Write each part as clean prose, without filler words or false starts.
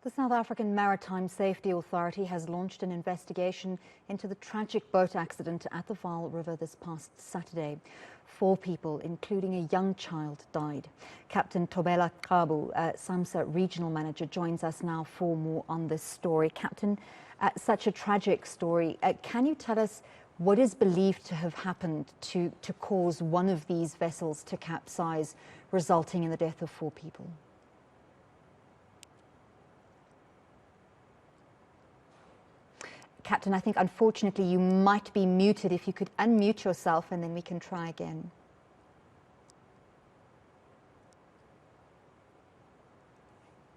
The South African Maritime Safety Authority has launched an investigation into the tragic boat accident at the Vaal River this past Saturday. 4 people, including a young child, died. Captain Thobela Gqabu, SAMSA Regional Manager, joins us now for more on this story. Captain, such a tragic story. Can you tell us what is believed to have happened to cause one of these vessels to capsize, resulting in the death of 4 people? Captain, I think unfortunately you might be muted. If you could unmute yourself and then we can try again.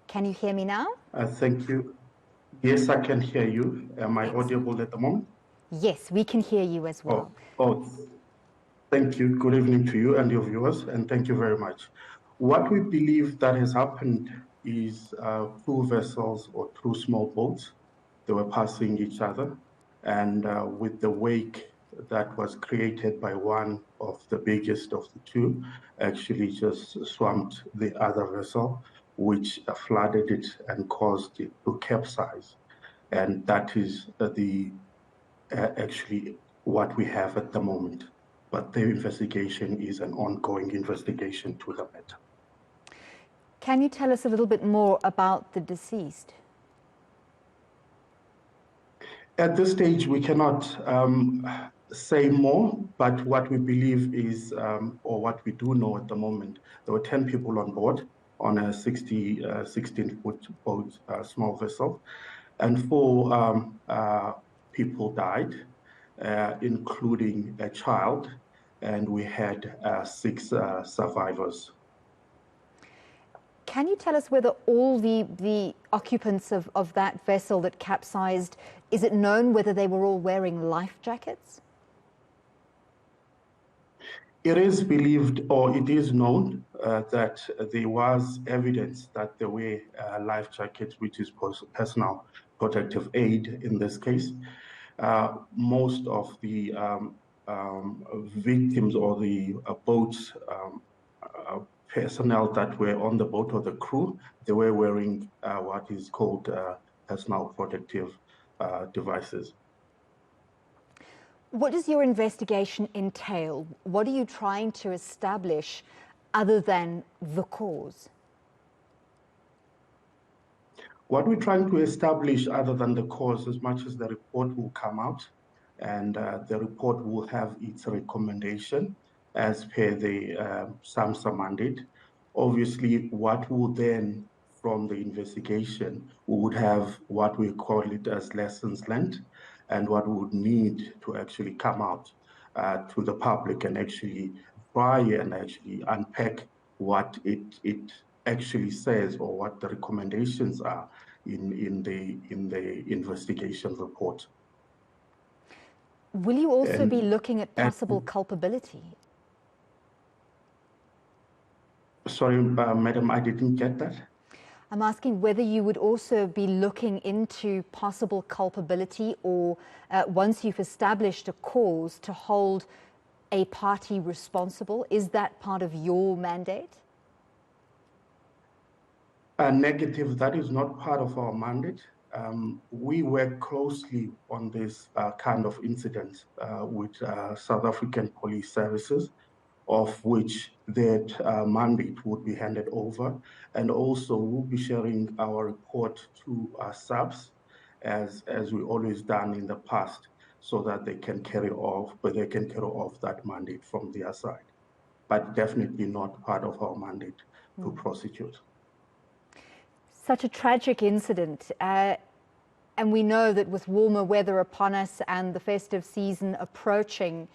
Can you hear me now? Thank you. Yes, I can hear you. Am I audible at the moment? Yes, we can hear you as well. Thank you. Good evening to you and your viewers, and thank you very much. What we believe that has happened is 2 vessels or 2 small boats. They were passing each other, and with the wake that was created by one of the biggest of the 2, actually just swamped the other vessel, which flooded it and caused it to capsize. And that is actually what we have at the moment. But the investigation is an ongoing investigation to the matter. Can you tell us a little bit more about the deceased? At this stage, we cannot say more, but what we believe is, or what we do know at the moment, there were 10 people on board on a 16-foot boat, small vessel, and 4 people died, including a child, and we had 6 survivors. Can you tell us whether all the occupants of that vessel that capsized, is it known whether they were all wearing life jackets? It is believed, or it is known, that there was evidence that there were life jackets, which is personal protective aid in this case. Most of the victims or the boat's personnel that were on the boat, or the crew, they were wearing what is called personal protective devices. What does your investigation entail? What are you trying to establish other than the cause? What we're trying to establish other than the cause, as much as the report will come out, and the report will have its recommendation as per the SAMSA mandate. Obviously, what will then, from the investigation, we would have what we call it as lessons learned, and what we would need to actually come out to the public and actually try and actually unpack what it actually says, or what the recommendations are in the investigation report. Will you also be looking at possible culpability? Sorry, madam, I didn't get that. I'm asking whether you would also be looking into possible culpability, or once you've established a cause, to hold a party responsible. Is that part of your mandate? Negative, that is not part of our mandate. We work closely on this kind of incidents with South African Police Services, of which that mandate would be handed over. And also we'll be sharing our report to SAPS, as we always done in the past, so that they can carry off that mandate from their side. But definitely not part of our mandate to prosecute. Such a tragic incident, and we know that with warmer weather upon us and the festive season approaching,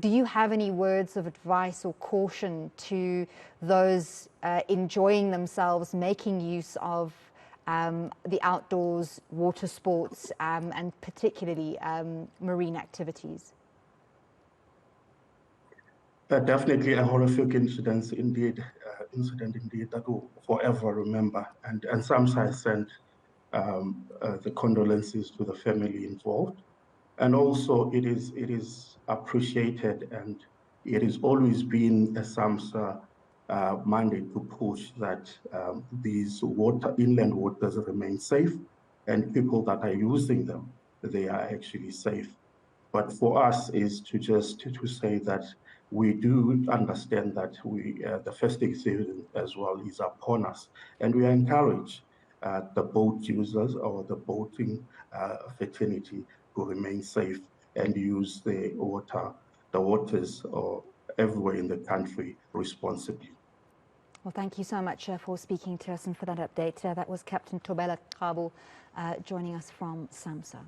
do you have any words of advice or caution to those enjoying themselves, making use of the outdoors, water sports, and particularly marine activities? Definitely a horrific incident indeed that we'll forever remember. And SAMSA has sent the condolences to the family involved. And also it is appreciated, and it has always been a SAMSA mandate to push that these inland waters remain safe, and people that are using them, they are actually safe. But for us is to just to say that we do understand that the festive season as well is upon us, and we encourage the boat users or the boating fraternity to remain safe and use the waters or everywhere in the country responsibly. Well, thank you so much for speaking to us and for that update. That was Captain Thobela Gqabu joining us from SAMSA.